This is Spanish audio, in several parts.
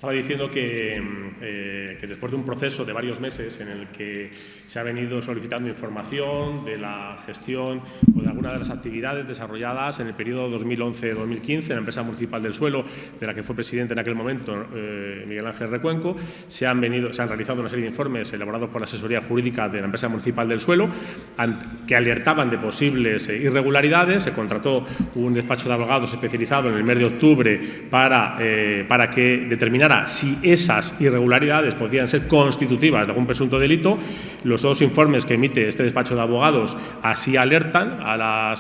Estaba diciendo que después de un proceso de varios meses en el que se ha venido solicitando información de la gestión o de alguna de las actividades desarrolladas en el periodo 2011-2015 en la empresa municipal del suelo, de la que fue presidente en aquel momento Miguel Ángel Recuenco, se han realizado una serie de informes elaborados por la asesoría jurídica de la empresa municipal del suelo que alertaban de posibles irregularidades. Se contrató un despacho de abogados especializado en el mes de octubre para que determinara si esas irregularidades podían ser constitutivas de algún presunto delito. Los dos informes que emite este despacho de abogados así alertan a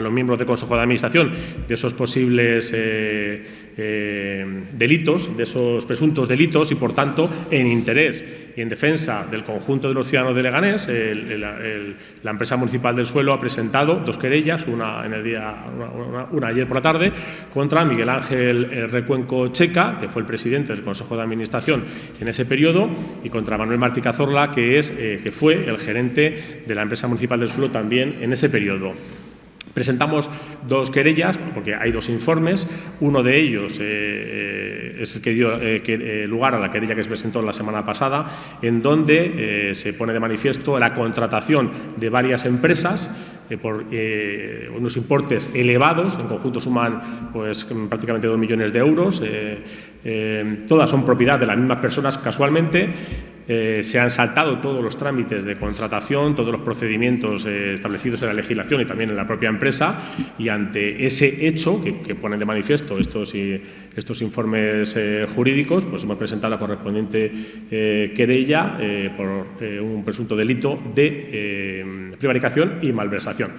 los miembros del Consejo de Administración de esos posibles delitos, de esos presuntos delitos, y por tanto, en interés y en defensa del conjunto de los ciudadanos de Leganés, la empresa municipal del suelo ha presentado dos querellas, una ayer por la tarde, contra Miguel Ángel Recuenco Checa, que fue el presidente del Consejo de Administración en ese periodo, y contra Manuel Martí Cazorla, que fue el gerente de la empresa municipal del suelo también en ese periodo. Presentamos dos querellas, porque hay dos informes. Uno de ellos es el que dio lugar a la querella que se presentó la semana pasada, en donde se pone de manifiesto la contratación de varias empresas por unos importes elevados. En conjunto suman pues prácticamente 2 millones de euros. Todas son propiedad de las mismas personas casualmente. Se han saltado todos los trámites de contratación, todos los procedimientos establecidos en la legislación y también en la propia empresa, y ante ese hecho que ponen de manifiesto estos informes jurídicos, pues hemos presentado la correspondiente querella por un presunto delito de prevaricación y malversación.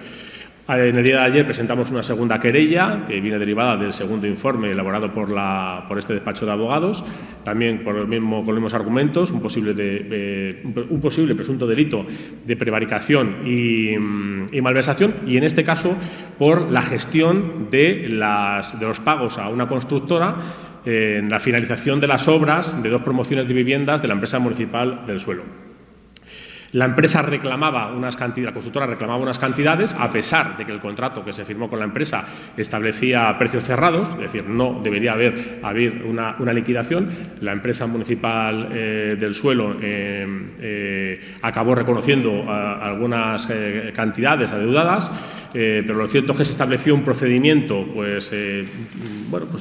En el día de ayer presentamos una segunda querella que viene derivada del segundo informe elaborado por este despacho de abogados, también con los mismos argumentos, un posible presunto delito de prevaricación y malversación, y en este caso por la gestión de los pagos a una constructora en la finalización de las obras de dos promociones de viviendas de la empresa municipal del suelo. La empresa reclamaba unas cantidades, la constructora reclamaba unas cantidades, a pesar de que el contrato que se firmó con la empresa establecía precios cerrados, es decir, no debería haber una liquidación. La empresa municipal del suelo acabó reconociendo algunas cantidades adeudadas, pero lo cierto es que se estableció un procedimiento pues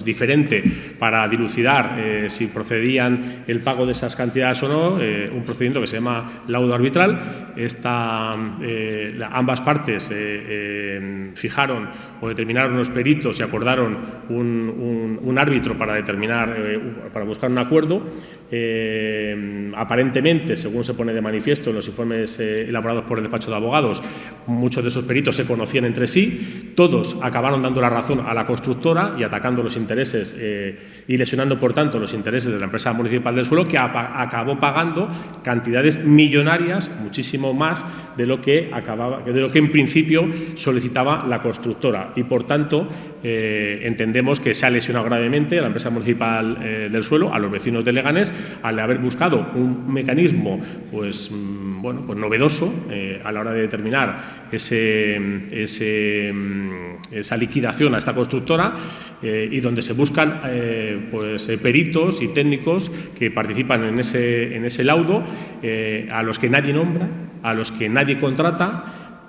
diferente para dilucidar si procedían el pago de esas cantidades o no, un procedimiento que se llama laudo arbitral. Ambas partes fijaron o determinaron unos peritos y acordaron un árbitro para buscar un acuerdo. Aparentemente, según se pone de manifiesto en los informes elaborados por el despacho de abogados, muchos de esos peritos se conocían entre sí. Todos acabaron dando la razón a la constructora y atacando los intereses y lesionando, por tanto, los intereses de la empresa municipal del suelo, que acabó pagando cantidades millonarias, muchísimo más de lo que en principio solicitaba la constructora, y por tanto entendemos que se ha lesionado gravemente a la empresa municipal del suelo, a los vecinos de Leganés, al haber buscado un mecanismo pues novedoso a la hora de determinar esa liquidación a esta constructora, y donde se buscan peritos y técnicos que participan en ese laudo, a los que nadie nombra, a los que nadie contrata,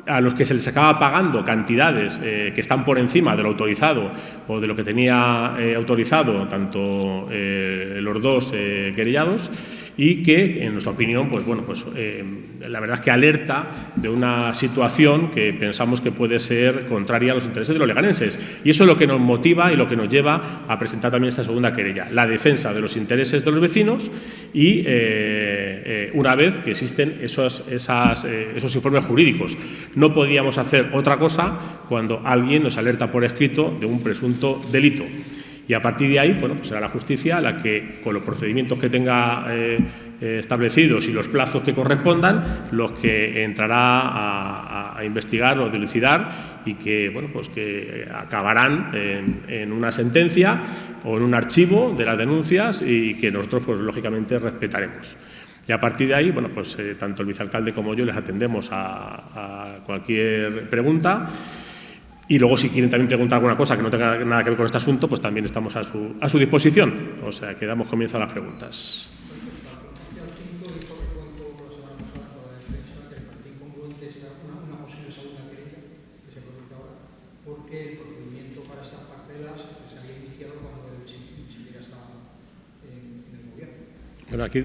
a los que se les acaba pagando cantidades que están por encima de lo autorizado o de lo que tenía autorizado tanto los dos querellados, y que, en nuestra opinión, la verdad es que alerta de una situación que pensamos que puede ser contraria a los intereses de los leganenses. Y eso es lo que nos motiva y lo que nos lleva a presentar también esta segunda querella: la defensa de los intereses de los vecinos, y una vez que existen esos informes jurídicos. No podíamos hacer otra cosa cuando alguien nos alerta por escrito de un presunto delito. Y a partir de ahí, será la justicia la que, con los procedimientos que tenga establecidos y los plazos que correspondan, los que entrará a investigar o dilucidar, y que acabarán en una sentencia o en un archivo de las denuncias, y que nosotros, lógicamente, respetaremos. Y a partir de ahí, tanto el vicealcalde como yo les atendemos a cualquier pregunta. Y luego, si quieren también preguntar alguna cosa que no tenga nada que ver con este asunto, pues también estamos a su disposición. O sea, que damos comienzo a las preguntas. Porque el procedimiento para estas parcelas se había iniciado cuando el siquiera estaba en el gobierno. Bueno, aquí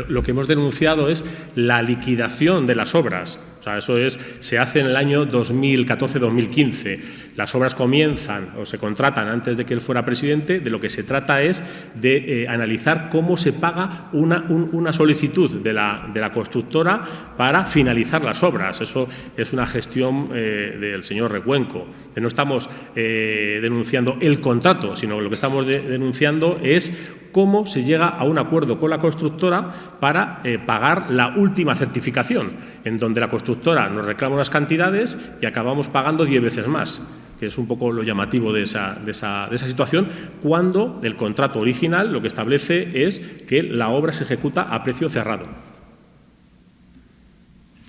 lo que hemos denunciado es la liquidación de las obras. O sea, eso se hace en el año 2014-2015. Las obras comienzan o se contratan antes de que él fuera presidente. De lo que se trata es de analizar cómo se paga una solicitud de la constructora para finalizar las obras. Eso es una gestión del señor Recuenco. No estamos denunciando el contrato, sino lo que estamos denunciando es cómo se llega a un acuerdo con la constructora para pagar la última certificación, en donde la constructora nos reclama unas cantidades y acabamos pagando 10 veces más, que es un poco lo llamativo de esa situación, cuando el contrato original lo que establece es que la obra se ejecuta a precio cerrado.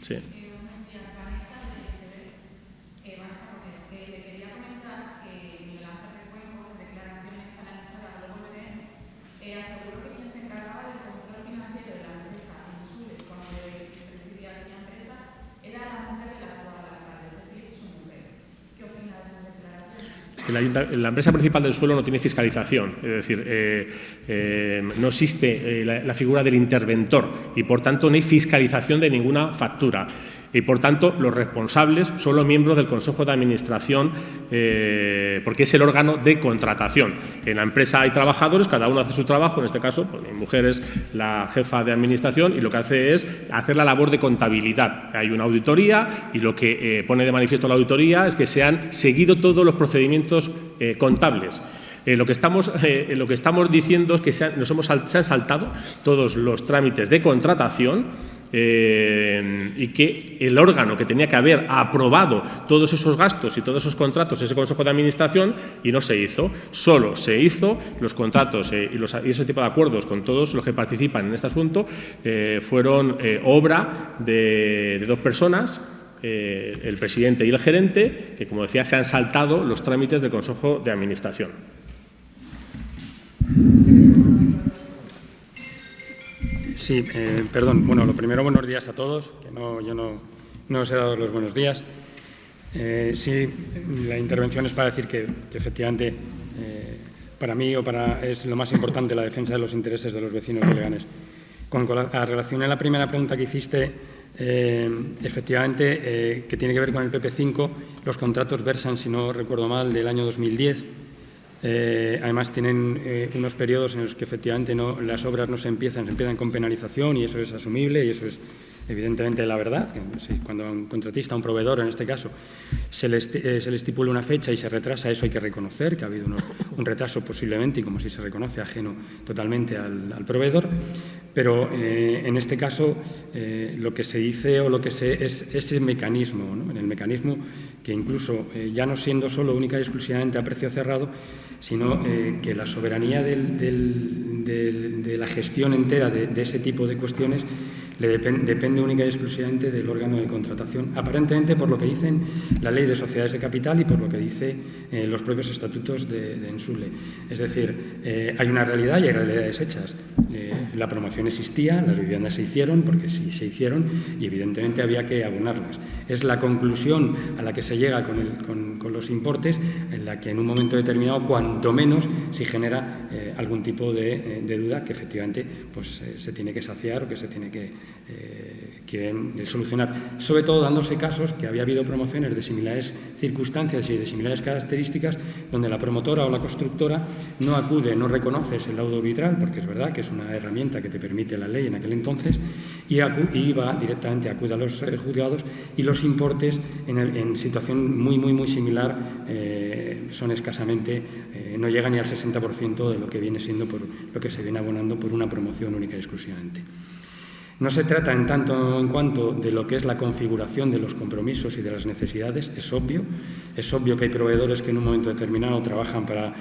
Sí. La empresa principal del suelo no tiene fiscalización, es decir, no existe la figura del interventor y, por tanto, no hay fiscalización de ninguna factura. Y, por tanto, los responsables son los miembros del Consejo de Administración, porque es el órgano de contratación. En la empresa hay trabajadores, cada uno hace su trabajo. En este caso, pues, mi mujer es la jefa de administración y lo que hace es hacer la labor de contabilidad. Hay una auditoría y lo que pone de manifiesto la auditoría es que se han seguido todos los procedimientos contables. Lo que estamos diciendo es que se han saltado todos los trámites de contratación y que el órgano que tenía que haber aprobado todos esos gastos y todos esos contratos, ese Consejo de Administración, y no se hizo. Solo se hizo los contratos y ese tipo de acuerdos con todos los que participan en este asunto fueron obra de dos personas, el presidente y el gerente, que, como decía, se han saltado los trámites del Consejo de Administración. Sí, perdón. Bueno, lo primero, buenos días a todos, que yo no os he dado los buenos días. Sí, la intervención es para decir que efectivamente, para mí es lo más importante la defensa de los intereses de los vecinos de Leganés. Con relación a la primera pregunta que hiciste, efectivamente, que tiene que ver con el PP5, los contratos versan, si no recuerdo mal, del año 2010. Además, tienen unos periodos en los que efectivamente las obras no se empiezan con penalización, y eso es asumible y eso es evidentemente la verdad. Cuando a un contratista, a un proveedor en este caso, se le estipula una fecha y se retrasa, eso hay que reconocer que ha habido un retraso posiblemente, y como si se reconoce, ajeno totalmente al proveedor. Pero en este caso lo que se dice o lo que es ese mecanismo, ¿no? En el mecanismo que incluso ya no siendo solo única y exclusivamente a precio cerrado, sino que la soberanía de la gestión entera de ese tipo de cuestiones depende única y exclusivamente del órgano de contratación, aparentemente por lo que dicen la Ley de Sociedades de Capital y por lo que dice los propios estatutos de Ensule. Es decir, hay una realidad y hay realidades hechas. La promoción existía, las viviendas se hicieron, porque sí se hicieron, y evidentemente había que abonarlas. Es la conclusión a la que se llega con los importes, en la que en un momento determinado, cuanto menos, se genera algún tipo de duda que efectivamente pues, se tiene que saciar o que se tiene que solucionar. Sobre todo dándose casos que había habido promociones de similares circunstancias y de similares características, donde la promotora o la constructora no acude, no reconoce ese laudo arbitral, porque es verdad que es una herramienta que te permite la ley en aquel entonces, y va directamente, acude a los juzgados, y los importes en situación muy similar son escasamente, no llegan ni al 60% de lo que viene siendo por lo que se viene abonando por una promoción única y exclusivamente. No se trata en tanto en cuanto de lo que es la configuración de los compromisos y de las necesidades, es obvio que hay proveedores que en un momento determinado trabajan para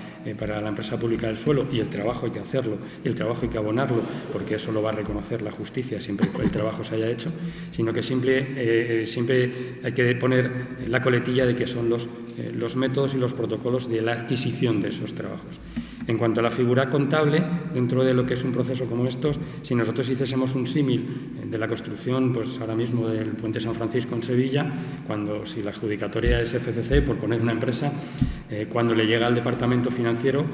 la empresa pública del suelo, y el trabajo hay que hacerlo, y el trabajo hay que abonarlo, porque eso lo va a reconocer la justicia siempre que el trabajo se haya hecho, sino que siempre hay que poner la coletilla de que son los métodos y los protocolos de la adquisición de esos trabajos. En cuanto a la figura contable, dentro de lo que es un proceso como estos, si nosotros hiciésemos un símil de la construcción, pues ahora mismo del Puente San Francisco en Sevilla, si la adjudicatoria es FCC, por poner una empresa, cuando le llega al departamento financiero,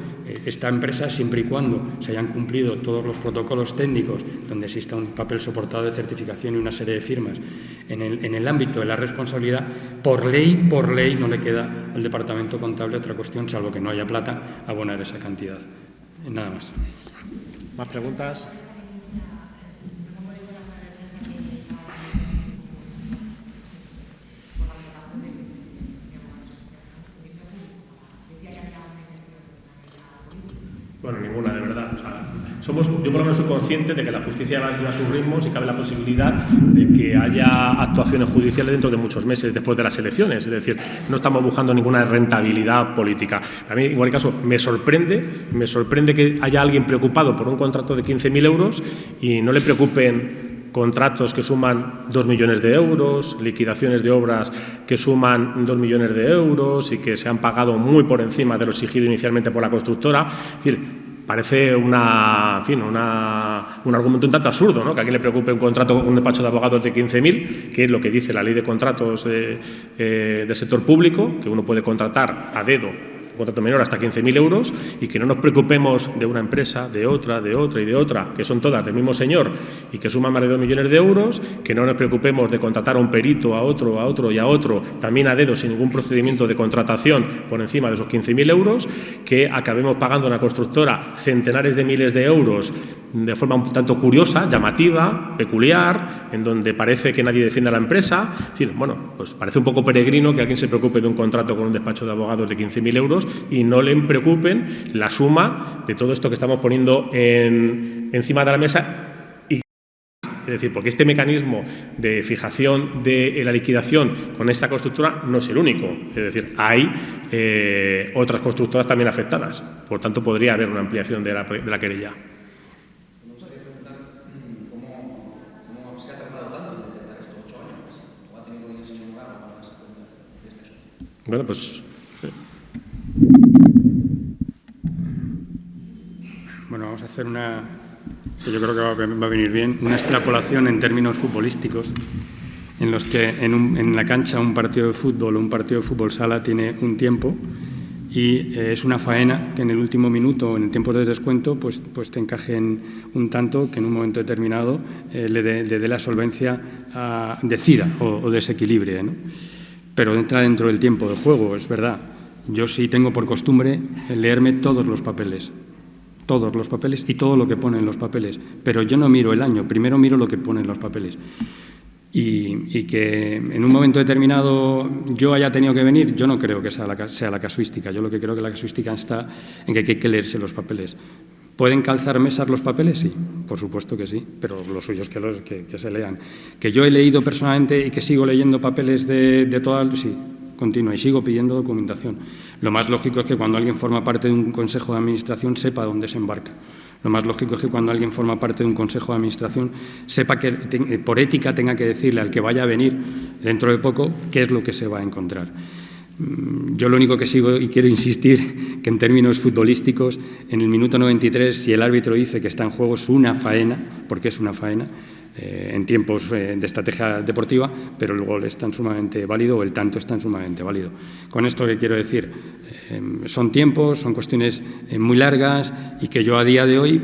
esta empresa, siempre y cuando se hayan cumplido todos los protocolos técnicos, donde exista un papel soportado de certificación y una serie de firmas, en el ámbito de la responsabilidad, por ley no le queda al departamento contable otra cuestión, salvo que no haya plata, abonar esa cantidad. Nada más. ¿Más preguntas? Bueno, ninguna, de verdad. O sea, yo por lo menos soy consciente de que la justicia va a sus ritmos y cabe la posibilidad de que haya actuaciones judiciales dentro de muchos meses después de las elecciones. Es decir, no estamos buscando ninguna rentabilidad política. A mí, en cualquier caso, me sorprende que haya alguien preocupado por un contrato de 15.000 euros y no le preocupen contratos que suman 2 millones de euros, liquidaciones de obras que suman 2 millones de euros y que se han pagado muy por encima de lo exigido inicialmente por la constructora. Es decir, parece un argumento un tanto absurdo, ¿no? Que a alguien le preocupe un contrato con un despacho de abogados de 15.000, que es lo que dice la ley de contratos del sector público, que uno puede contratar a dedo un contrato menor hasta 15.000 euros, y que no nos preocupemos de una empresa, de otra y de otra, que son todas del mismo señor y que suman más de 2 millones de euros, que no nos preocupemos de contratar a un perito, a otro y a otro, también a dedo, sin ningún procedimiento de contratación por encima de esos 15.000 euros, que acabemos pagando a una constructora centenares de miles de euros de forma un tanto curiosa, llamativa, peculiar, en donde parece que nadie defiende a la empresa. Es decir, bueno, pues parece un poco peregrino que alguien se preocupe de un contrato con un despacho de abogados de 15.000 euros y no le preocupen la suma de todo esto que estamos poniendo encima de la mesa. Es decir, porque este mecanismo de fijación de la liquidación con esta constructora no es el único. Es decir, hay otras constructoras también afectadas. Por tanto, podría haber una ampliación de la querella. Me gustaría preguntar cómo se ha tardado tanto en detectar estos 8 años. ¿Cómo ha tenido el señor Navarro para darse cuenta de este asunto? Bueno, pues... Bueno, vamos a hacer que yo creo que va a venir bien, una extrapolación en términos futbolísticos, en los que en la cancha un partido de fútbol o un partido de fútbol sala tiene un tiempo y es una faena que en el último minuto o en el tiempo de descuento pues te encajen un tanto que en un momento determinado le dé la solvencia, decida o desequilibre, ¿no? Pero entra dentro del tiempo de juego, es verdad. Yo sí tengo por costumbre leerme todos los papeles y todo lo que pone en los papeles, pero yo no miro el año, primero miro lo que pone en los papeles. Y que en un momento determinado yo haya tenido que venir, yo no creo que sea la casuística. Yo lo que creo que la casuística está en que hay que leerse los papeles. ¿Pueden calzar mesas los papeles? Sí, por supuesto que sí, pero lo suyo es que se lean. ¿Que yo he leído personalmente y que sigo leyendo papeles de todas? Sí, continúa y sigo pidiendo documentación. Lo más lógico es que cuando alguien forma parte de un consejo de administración sepa dónde se embarca. Lo más lógico es que cuando alguien forma parte de un consejo de administración sepa que por ética tenga que decirle al que vaya a venir dentro de poco qué es lo que se va a encontrar. Yo lo único que sigo y quiero insistir que en términos futbolísticos, en el minuto 93, si el árbitro dice que está en juego, es una faena, porque es una faena, en tiempos de estrategia deportiva, pero el gol es tan sumamente válido o el tanto es tan sumamente válido. Con esto, ¿qué quiero decir? Son tiempos, son cuestiones muy largas y que yo a día de hoy,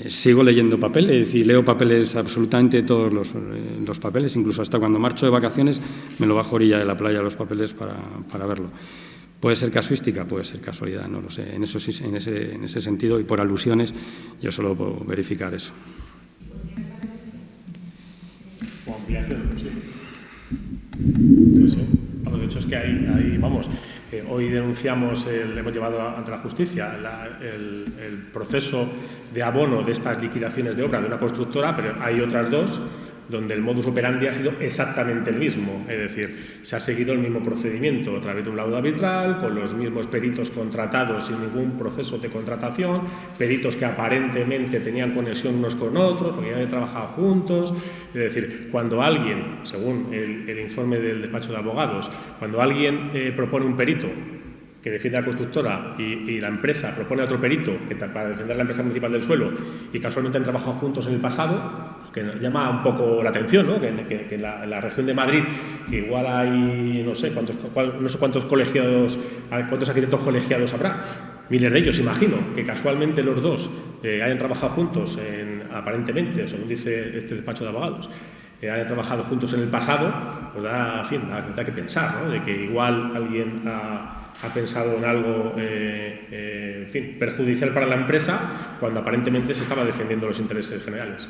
sigo leyendo papeles y leo papeles, absolutamente todos los papeles, incluso hasta cuando marcho de vacaciones me lo bajo a orilla de la playa los papeles para verlo. ¿Puede ser casuística? Puede ser casualidad, no lo sé. En ese sentido y por alusiones yo solo puedo verificar eso. O ampliación, sí. Sí. De hecho es que hay Hoy denunciamos, hemos llevado ante la justicia el proceso de abono de estas liquidaciones de obra de una constructora, pero hay otras dos donde el modus operandi ha sido exactamente el mismo, es decir, se ha seguido el mismo procedimiento a través de un laudo arbitral, con los mismos peritos contratados sin ningún proceso de contratación, peritos que aparentemente tenían conexión unos con otros, porque ya habían trabajado juntos. Es decir, cuando alguien, según el informe del despacho de abogados, cuando alguien propone un perito que defiende a la constructora y la empresa propone a otro perito para defender a la empresa municipal del suelo y casualmente han trabajado juntos en el pasado, que llama un poco la atención, ¿no? Que en la región de Madrid, que igual hay no sé cuántos colegiados, cuántos arquitectos colegiados habrá, miles de ellos, imagino, que casualmente los dos hayan trabajado juntos, aparentemente, según dice este despacho de abogados, hayan trabajado juntos en el pasado, pues da que pensar, ¿no? De que igual alguien ha pensado en algo perjudicial para la empresa cuando aparentemente se estaba defendiendo los intereses generales.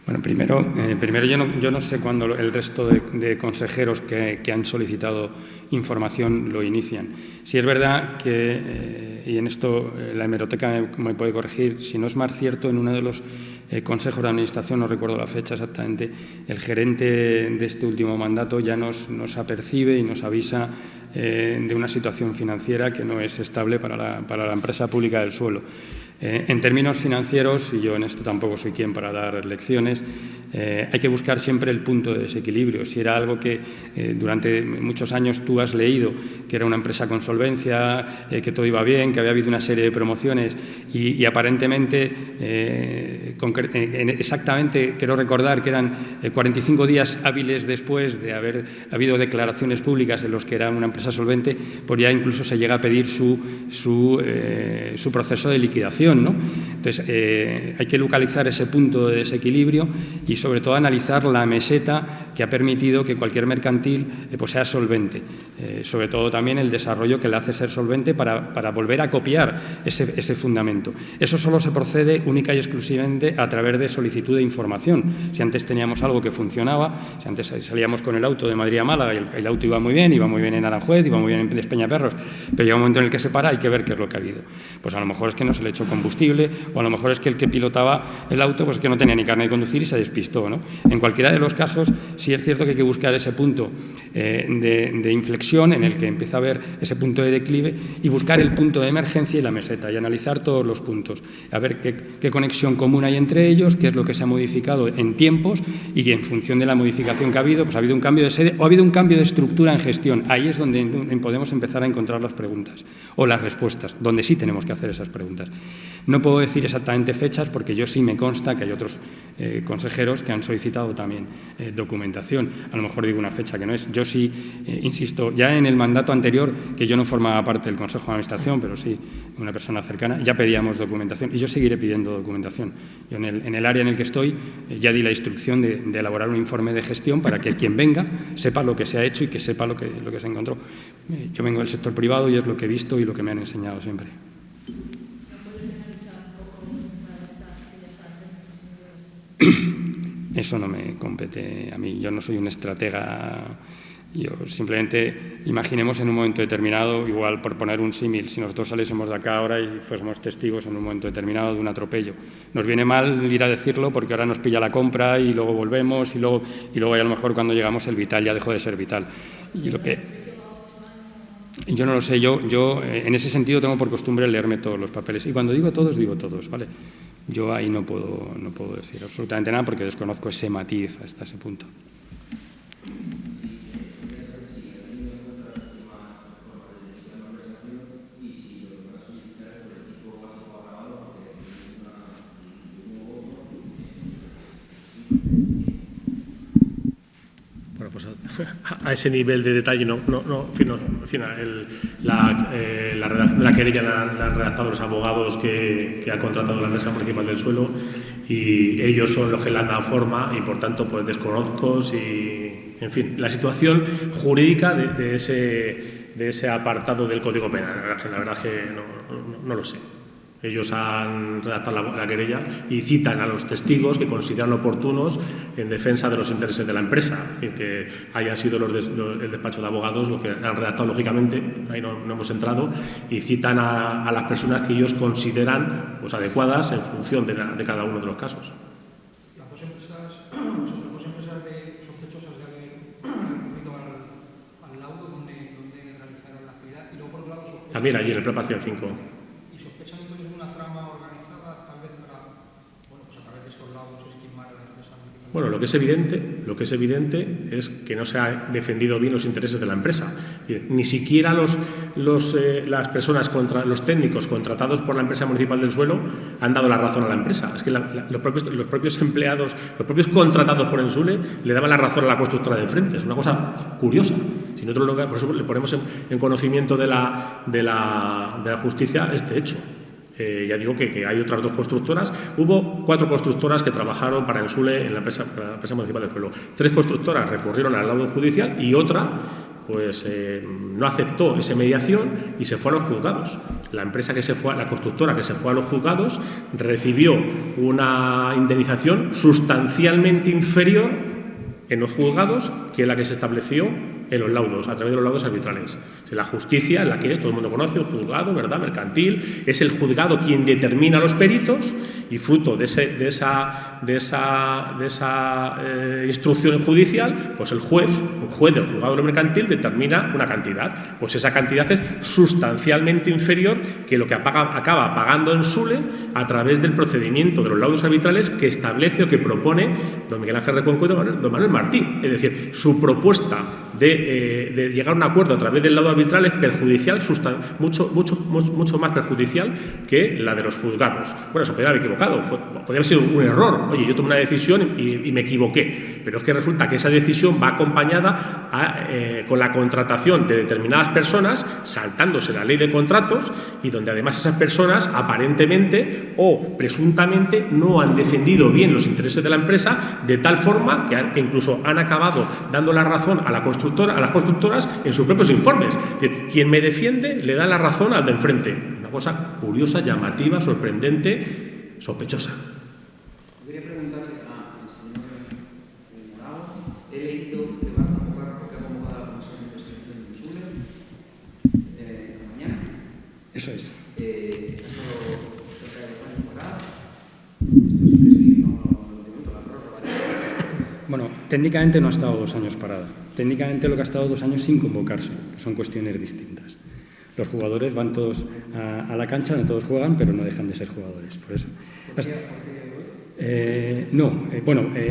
Bueno, primero yo no sé cuándo el resto de consejeros que han solicitado información lo inician. Si es verdad que, y en esto la hemeroteca me puede corregir, si no es más cierto, en uno de los consejos de administración, no recuerdo la fecha exactamente, el gerente de este último mandato ya nos apercibe y nos avisa de una situación financiera que no es estable para la empresa pública del suelo. En términos financieros, y yo en esto tampoco soy quien para dar lecciones, hay que buscar siempre el punto de desequilibrio. Si era algo que durante muchos años tú has leído, que era una empresa con solvencia, que todo iba bien, que había habido una serie de promociones y aparentemente, exactamente, quiero recordar que eran 45 días hábiles después de haber habido declaraciones públicas en los que era una empresa solvente, pues ya incluso se llega a pedir su proceso de liquidación, ¿no? Entonces, hay que localizar ese punto de desequilibrio y, sobre todo, analizar la meseta que ha permitido que cualquier mercantil pues sea solvente. Sobre todo, también el desarrollo que le hace ser solvente para volver a copiar ese fundamento. Eso solo se procede única y exclusivamente a través de solicitud de información. Si antes teníamos algo que funcionaba, si antes salíamos con el auto de Madrid a Málaga y el auto iba muy bien en Aranjuez, iba muy bien en Despeñaperros, pero llega un momento en el que se para, hay que ver qué es lo que ha habido. Pues a lo mejor es que no se le echó combustible, o a lo mejor es que el que pilotaba el auto pues es que no tenía ni carne de conducir y se despistó, ¿no? En cualquiera de los casos, sí es cierto que hay que buscar ese punto de inflexión en el que empieza a haber ese punto de declive y buscar el punto de emergencia y la meseta y analizar todos los puntos, a ver qué conexión común hay entre ellos, qué es lo que se ha modificado en tiempos y que en función de la modificación que ha habido, pues ha habido un cambio de sede o ha habido un cambio de estructura en gestión. Ahí es donde podemos empezar a encontrar las preguntas o las respuestas, donde sí tenemos que hacer esas preguntas. No puedo decir exactamente fechas porque yo sí me consta que hay otros consejeros que han solicitado también documentación. A lo mejor digo una fecha que no es. Yo sí, insisto, ya en el mandato anterior, que yo no formaba parte del Consejo de Administración, pero sí una persona cercana, ya pedíamos documentación y yo seguiré pidiendo documentación. Yo en el área en el que estoy ya di la instrucción de elaborar un informe de gestión para que quien venga sepa lo que se ha hecho y que sepa lo que se encontró. Yo vengo del sector privado y es lo que he visto y lo que me han enseñado siempre. Eso no me compete a mí. Yo no soy un estratega. Yo simplemente imaginemos en un momento determinado, igual por poner un símil, si nosotros saliésemos de acá ahora y fuésemos testigos en un momento determinado de un atropello. Nos viene mal ir a decirlo porque ahora nos pilla la compra y luego volvemos y luego a lo mejor cuando llegamos el vital ya dejó de ser vital. Y lo que yo no lo sé, yo en ese sentido tengo por costumbre leerme todos los papeles y cuando digo todos, ¿vale? Yo ahí no puedo decir absolutamente nada porque desconozco ese matiz hasta ese punto. Bueno, pues a ese nivel de detalle la redacción de la querella la han redactado los abogados que ha contratado la Empresa Municipal del Suelo, y ellos son los que le han dado forma, y por tanto pues desconozco si, en fin, la situación jurídica de ese apartado del Código Penal. La verdad es que no lo sé. Ellos han redactado la querella y citan a los testigos que consideran oportunos en defensa de los intereses de la empresa. Es decir, que hayan sido el despacho de abogados los que han redactado, lógicamente, ahí no hemos entrado, y citan a las personas que ellos consideran pues adecuadas en función de cada uno de los casos. Las dos empresas sospechosas de haber recurrido al laudo donde realizaron la actividad, y luego por otro lado también allí en el Plan Parcial 5. Bueno, lo que es evidente es que no se han defendido bien los intereses de la empresa. Ni siquiera las personas, los técnicos contratados por la Empresa Municipal del Suelo han dado la razón a la empresa. Es que los propios empleados, los propios contratados por Ensule le daban la razón a la constructora de enfrente. Es una cosa curiosa. Si nosotros por eso le ponemos en conocimiento de la justicia este hecho. Ya digo que hay otras dos constructoras. Hubo 4 constructoras que trabajaron para Ensule en la empresa municipal del Suelo. 3 constructoras recurrieron al laudo judicial y otra pues no aceptó esa mediación y se fue a los juzgados. La constructora que se fue a los juzgados recibió una indemnización sustancialmente inferior en los juzgados que la que se estableció en los laudos, a través de los laudos arbitrales. La justicia, en la que todo el mundo conoce, un juzgado, ¿verdad?, mercantil, es el juzgado quien determina los peritos, y fruto de esa instrucción judicial, pues un juez del juzgado mercantil determina una cantidad. Pues esa cantidad es sustancialmente inferior que lo que acaba pagando Ensule a través del procedimiento de los laudos arbitrales que establece o que propone don Miguel Ángel Recuenco y don Manuel Martí. Es decir, su propuesta de llegar a un acuerdo a través del laudo arbitral es perjudicial, mucho más perjudicial que la de los juzgados. Bueno, se podría haber equivocado, podría haber sido un error. Oye, yo tomé una decisión y me equivoqué, pero es que resulta que esa decisión va acompañada con la contratación de determinadas personas, saltándose la ley de contratos, y donde además esas personas aparentemente o presuntamente no han defendido bien los intereses de la empresa, de tal forma que incluso han acabado dando la razón a las constructoras en sus propios informes. Es decir, quien me defiende le da la razón al de enfrente. Una cosa curiosa, llamativa, sorprendente, sospechosa. Quería preguntarle al señor Morao. He leído que va a convocar, porque ha convocado a la Comisión de Investigación de Ensule mañana. Eso es. Ha estado cerca de 2 años parada. Esto sí que sigue, ¿no? La prórroga. Bueno, técnicamente no ha estado 2 años parada. Técnicamente lo que ha estado 2 años sin convocarse. Son cuestiones distintas. Los jugadores van todos a la cancha, no todos juegan, pero no dejan de ser jugadores. Por eso.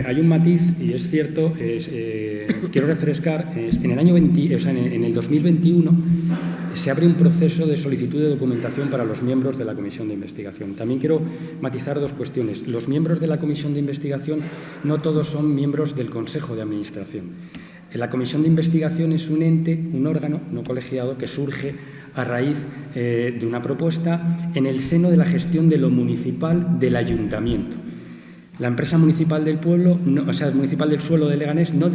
Hay un matiz, y es cierto, quiero refrescar, en el 2021 se abre un proceso de solicitud de documentación para los miembros de la Comisión de Investigación. También quiero matizar 2 cuestiones. Los miembros de la Comisión de Investigación no todos son miembros del Consejo de Administración. La Comisión de Investigación es un ente, un órgano no colegiado que surge a raíz de una propuesta en el seno de la gestión de lo municipal del ayuntamiento. La empresa municipal del pueblo, municipal del suelo de Leganés, no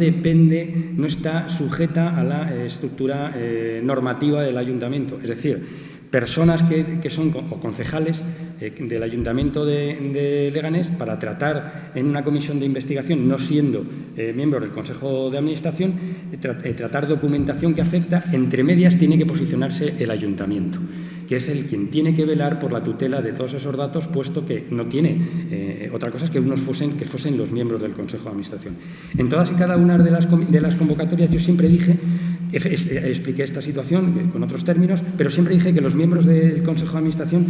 está sujeta a la estructura normativa del ayuntamiento. Es decir, personas que son concejales del Ayuntamiento de Leganés, para tratar en una comisión de investigación, no siendo miembros del Consejo de Administración, tratar documentación que afecta, entre medias tiene que posicionarse el Ayuntamiento, que es quien tiene que velar por la tutela de todos esos datos, puesto que no tiene otra cosa que fuesen los miembros del Consejo de Administración. En todas y cada una de las convocatorias yo siempre dije, expliqué esta situación con otros términos, pero siempre dije que los miembros del Consejo de Administración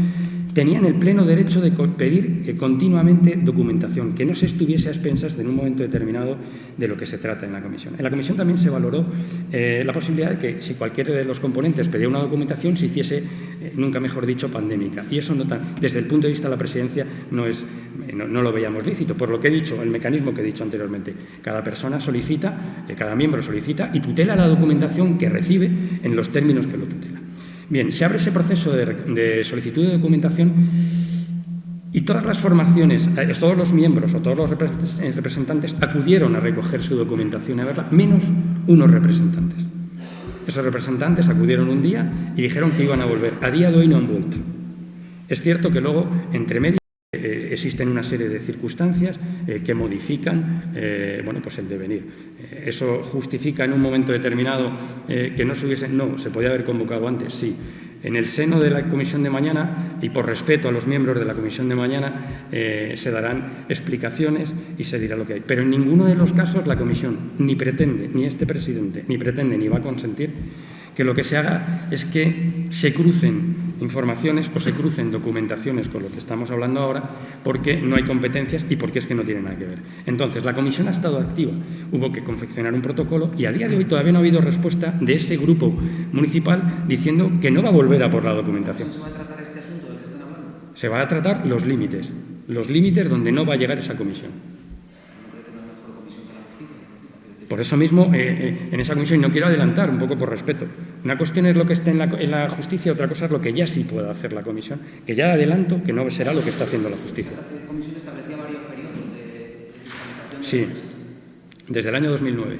tenían el pleno derecho de pedir continuamente documentación, que no se estuviese a expensas en un momento determinado de lo que se trata en la comisión. En la comisión también se valoró la posibilidad de que si cualquiera de los componentes pedía una documentación se hiciese, nunca mejor dicho, pandémica. Y eso desde el punto de vista de la presidencia no lo veíamos lícito. Por lo que he dicho, el mecanismo que he dicho anteriormente, cada persona solicita, cada miembro solicita y tutela la documentación que recibe en los términos que lo tutela. Bien, se abre ese proceso de solicitud de documentación y todas las formaciones, todos los miembros o todos los representantes acudieron a recoger su documentación y a verla, menos unos representantes. Esos representantes acudieron un día y dijeron que iban a volver. A día de hoy no han vuelto. Es cierto que luego, entre medio, existen una serie de circunstancias que modifican pues el devenir. ¿Eso justifica en un momento determinado que no se hubiese? No, se podía haber convocado antes, sí. En el seno de la comisión de mañana, y por respeto a los miembros de la comisión de mañana, se darán explicaciones y se dirá lo que hay. Pero en ninguno de los casos la comisión ni pretende, ni este presidente, ni pretende ni va a consentir que lo que se haga es que se crucen informaciones o se crucen documentaciones con lo que estamos hablando ahora, porque no hay competencias y porque es que no tiene nada que ver. Entonces, la comisión ha estado activa, hubo que confeccionar un protocolo y a día de hoy todavía no ha habido respuesta de ese grupo municipal diciendo que no va a volver a por la documentación. ¿Se va a tratar este asunto del que están hablando? Se va a tratar los límites donde no va a llegar esa comisión. Por eso mismo, en esa comisión, y no quiero adelantar, un poco por respeto, una cuestión es lo que esté en la justicia, otra cosa es lo que ya sí pueda hacer la comisión, que ya adelanto que no será lo que está haciendo la justicia. ¿La comisión establecía varios periodos de fiscalización? Sí, desde el año 2009.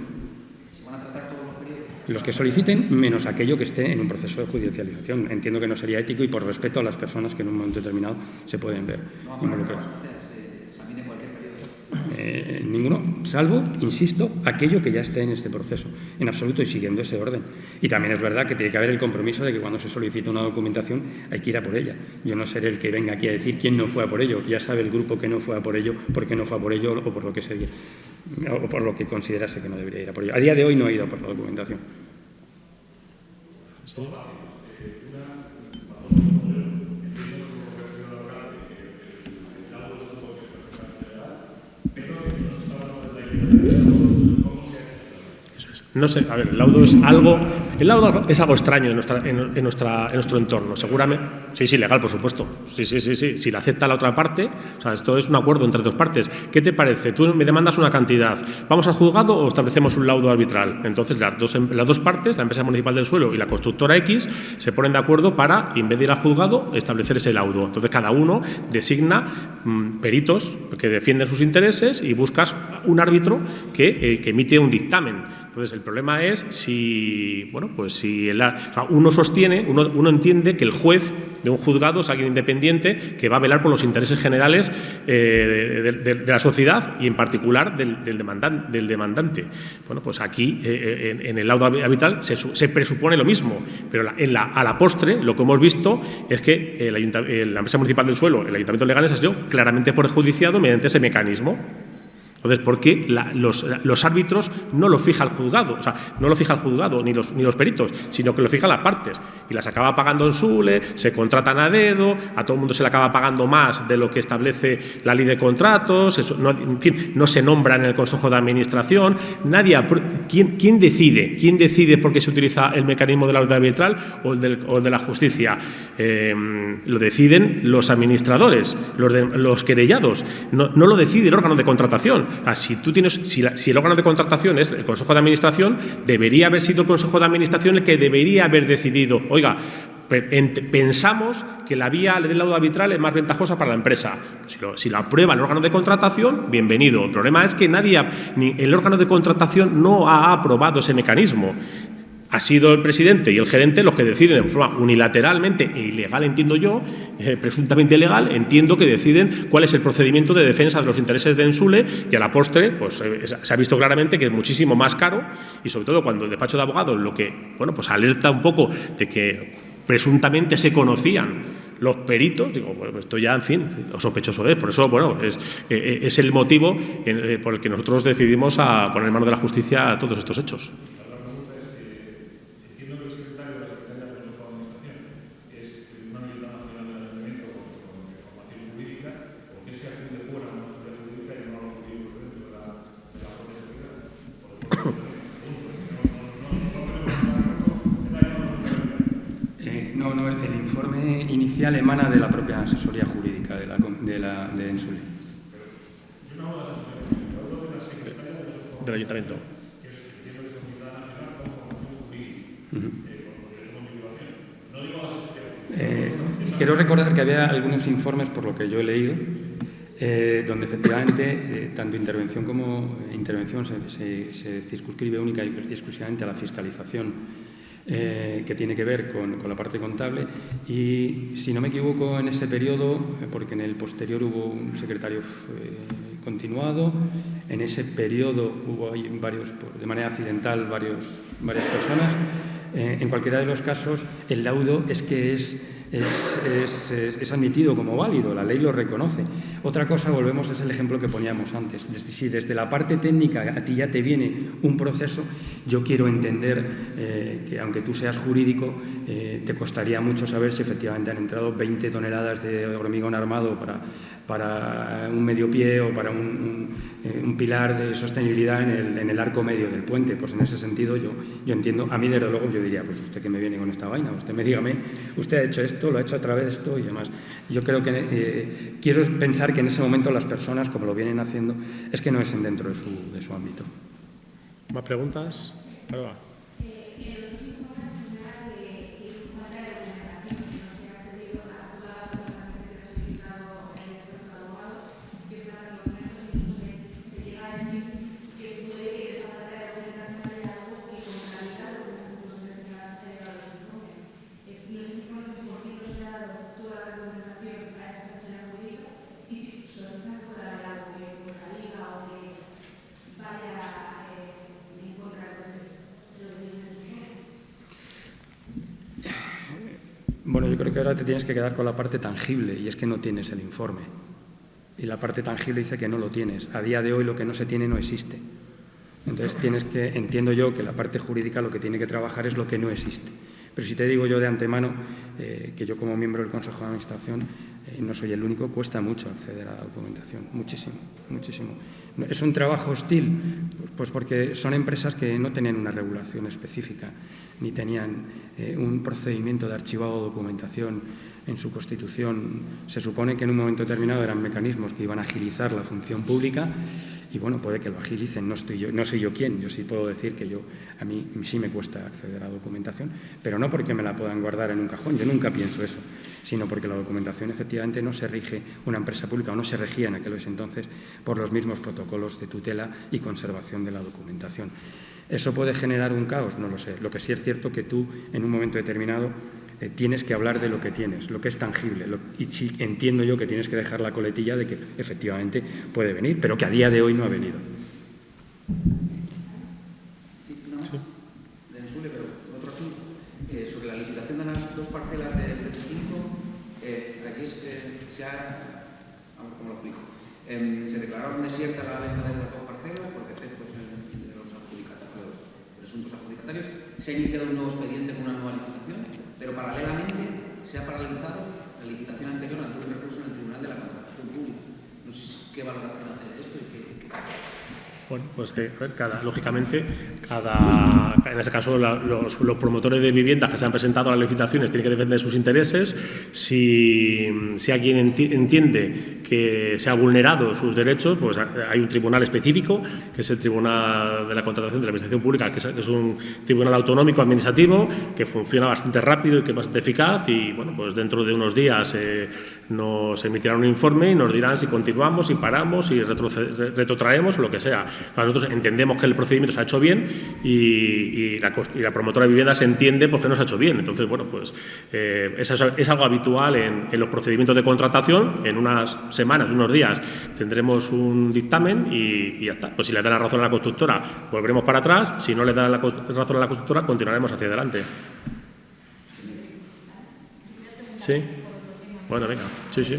¿Se van a tratar todos los periodos? Los que soliciten, menos aquello que esté en un proceso de judicialización. Entiendo que no sería ético y por respeto a las personas que en un momento determinado se pueden ver involucradas. ¿Examine cualquier periodo? Ninguno, salvo, insisto, aquello que ya esté en este proceso, en absoluto y siguiendo ese orden. Y también es verdad que tiene que haber el compromiso de que cuando se solicita una documentación hay que ir a por ella. Yo no seré el que venga aquí a decir quién no fue a por ello. Ya sabe el grupo que no fue a por ello, por qué no fue a por ello o por lo que o por lo que considerase que no debería ir a por ello. A día de hoy no he ido a por la documentación. ¿Sí? No sé, a ver, el laudo es algo extraño en nuestro entorno, seguramente. Sí, legal, por supuesto. Sí. Si la acepta la otra parte, o sea, esto es un acuerdo entre dos partes. ¿Qué te parece? Tú me demandas una cantidad. ¿Vamos al juzgado o establecemos un laudo arbitral? Entonces, las dos partes, la empresa municipal del suelo y la constructora X, se ponen de acuerdo para, en vez de ir al juzgado, establecer ese laudo. Entonces, cada uno designa peritos que defienden sus intereses y buscas un árbitro que emite un dictamen. Entonces, el problema es si uno sostiene, uno entiende que el juez de un juzgado es alguien independiente que va a velar por los intereses generales de la sociedad y, en particular, del demandante. Bueno, pues aquí, en el laudo arbitral, se presupone lo mismo, pero a la postre, lo que hemos visto es que la empresa municipal del suelo, el Ayuntamiento de Leganés, ha sido claramente perjudiciado mediante ese mecanismo. Entonces, ¿por qué los árbitros no lo fija el juzgado? O sea, no lo fija el juzgado ni los peritos, sino que lo fijan las partes. Y las acaba pagando en SULE, se contratan a dedo, a todo el mundo se le acaba pagando más de lo que establece la ley de contratos, no se nombra en el Consejo de Administración. ¿Quién decide? ¿Quién decide por qué se utiliza el mecanismo de la orden arbitral o el de la justicia? Lo deciden los administradores, los querellados. No lo decide el órgano de contratación. Si el órgano de contratación es el Consejo de Administración, debería haber sido el Consejo de Administración el que debería haber decidido, oiga, pensamos que la vía del laudo arbitral es más ventajosa para la empresa. Si lo aprueba el órgano de contratación, bienvenido. El problema es que ni el órgano de contratación no ha aprobado ese mecanismo. Ha sido el presidente y el gerente los que deciden de forma unilateralmente e ilegal, entiendo yo, presuntamente ilegal, entiendo que deciden cuál es el procedimiento de defensa de los intereses de Ensule, y a la postre pues se ha visto claramente que es muchísimo más caro, y sobre todo cuando el despacho de abogados lo que alerta un poco de que presuntamente se conocían los peritos, digo, bueno, esto ya, en fin, lo sospechoso es. Por eso, es el motivo por el que nosotros decidimos a poner en manos de la justicia todos estos hechos. No, el informe inicial emana de la propia asesoría jurídica de Ensule. Del Ayuntamiento. Quiero recordar que había algunos informes, por lo que yo he leído, donde efectivamente tanto intervención como intervención se circunscribe única y exclusivamente a la fiscalización que tiene que ver con la parte contable, y si no me equivoco en ese periodo, porque en el posterior hubo un secretario continuado, en ese periodo hubo varios, de manera accidental, varias personas. En cualquiera de los casos, el laudo es que es admitido como válido, la ley lo reconoce. Otra cosa, volvemos, es el ejemplo que poníamos antes. Si desde la parte técnica a ti ya te viene un proceso, yo quiero entender que aunque tú seas jurídico, te costaría mucho saber si efectivamente han entrado 20 toneladas de hormigón armado para un medio pie o para un pilar de sostenibilidad en el arco medio del puente. Pues en ese sentido yo entiendo, a mí desde luego yo diría, pues usted que me viene con esta vaina, usted me dígame, usted ha hecho esto, lo ha hecho a través de esto y demás. Yo creo que quiero pensar que en ese momento las personas, como lo vienen haciendo, es que no es dentro de su ámbito. ¿Más preguntas? Claro. Bueno, yo creo que ahora te tienes que quedar con la parte tangible, y es que no tienes el informe. Y la parte tangible dice que no lo tienes. A día de hoy lo que no se tiene no existe. Entonces entiendo yo que la parte jurídica lo que tiene que trabajar es lo que no existe. Pero si te digo yo de antemano que yo como miembro del Consejo de Administración no soy el único, cuesta mucho acceder a la documentación, muchísimo, muchísimo. ¿Es un trabajo hostil? Pues porque son empresas que no tenían una regulación específica, ni tenían un procedimiento de archivado de documentación en su constitución. Se supone que en un momento determinado eran mecanismos que iban a agilizar la función pública, y bueno, puede que lo agilicen, no soy yo quien, yo sí puedo decir que a mí sí me cuesta acceder a la documentación, pero no porque me la puedan guardar en un cajón, yo nunca pienso eso, sino porque la documentación efectivamente no se rige, una empresa pública, o no se regía en aquellos entonces por los mismos protocolos de tutela y conservación de la documentación. ¿Eso puede generar un caos? No lo sé. Lo que sí es cierto que tú, en un momento determinado, tienes que hablar de lo que tienes, lo que es tangible. Y sí, entiendo yo que tienes que dejar la coletilla de que efectivamente puede venir, pero que a día de hoy no ha venido. Sí. De Ensule, pero otro asunto. Sobre la licitación de las dos parcelas del CP5, aquí ¿cómo lo explico? Se declararon desiertas la venta de estas dos parcelas por defectos de los presuntos adjudicatarios. Se ha iniciado un nuevo expediente con una nueva licitación, pero paralelamente se ha paralizado la licitación anterior ante un recurso en el Tribunal de la Contratación Pública. No sé qué valoración hace de esto y qué. Bueno, pues que lógicamente, en ese caso, los promotores de viviendas que se han presentado a las licitaciones tienen que defender sus intereses. Si alguien entiende que se ha vulnerado sus derechos, pues hay un tribunal específico, que es el Tribunal de la Contratación de la Administración Pública, que es un tribunal autonómico administrativo que funciona bastante rápido y que es bastante eficaz, y bueno, pues dentro de unos días nos emitirán un informe y nos dirán si continuamos, si paramos, si retrotraemos o lo que sea. Nosotros entendemos que el procedimiento se ha hecho bien y la promotora de viviendas entiende pues, que no se ha hecho bien. Entonces, bueno, pues es algo habitual en los procedimientos de contratación. En unas semanas, unos días, tendremos un dictamen y ya está. Pues si le dan la razón a la constructora, volveremos para atrás. Si no le dan la razón a la constructora, continuaremos hacia adelante. ¿Sí? Bueno, venga. Sí, sí.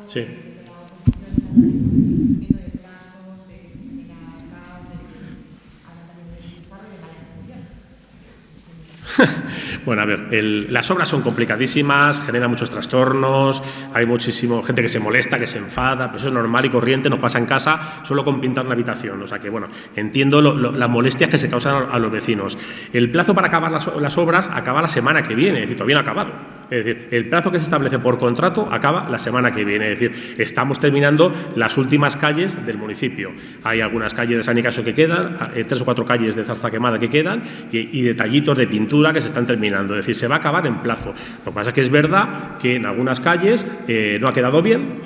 Sí. Bueno, a ver, las obras son complicadísimas, generan muchos trastornos, hay muchísima gente que se molesta, que se enfada, pero eso es normal y corriente, nos pasa en casa solo con pintar una habitación. O sea que, bueno, entiendo las molestias que se causan a los vecinos. El plazo para acabar las obras acaba la semana que viene, es decir, todavía no ha acabado. Es decir, el plazo que se establece por contrato acaba la semana que viene. Es decir, estamos terminando las últimas calles del municipio. Hay algunas calles de San Nicasio que quedan, 3 o 4 calles de Zarza Quemada que quedan y detallitos de pintura que se están terminando. Es decir, se va a acabar en plazo. Lo que pasa es que es verdad que en algunas calles no ha quedado bien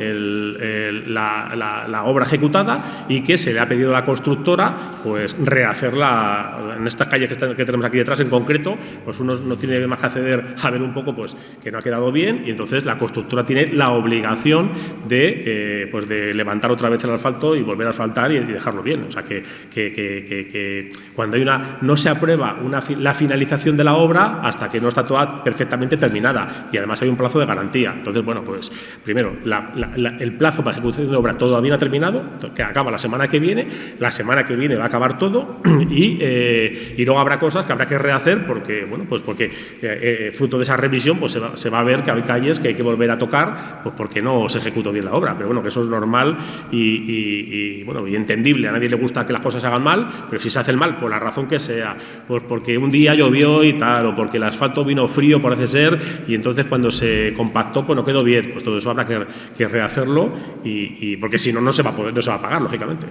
la obra ejecutada y que se le ha pedido a la constructora pues rehacerla. En estas calles que tenemos aquí detrás en concreto, pues uno no tiene más que acceder a ver un poco pues que no ha quedado bien y entonces la constructora tiene la obligación de levantar otra vez el asfalto y volver a asfaltar y dejarlo bien. O sea que cuando no se aprueba la finalización de la obra hasta que no está toda perfectamente terminada y además hay un plazo de garantía. Entonces, bueno, pues primero, el plazo para ejecución de obra todavía no ha terminado, que acaba la semana que viene va a acabar todo y luego habrá cosas que habrá que rehacer porque, bueno, pues porque fruto de esa revisión pues se va a ver que hay calles que hay que volver a tocar pues porque no se ejecutó bien la obra, pero bueno, que eso es normal y entendible. A nadie le gusta que las cosas se hagan mal, pero si se hacen mal por la razón que sea, pues porque un día llovió y tal, o porque el asfalto vino frío, parece ser, y entonces cuando se compactó pues no quedó bien, pues todo eso habrá que rehacerlo y porque si no, no se va a pagar, lógicamente.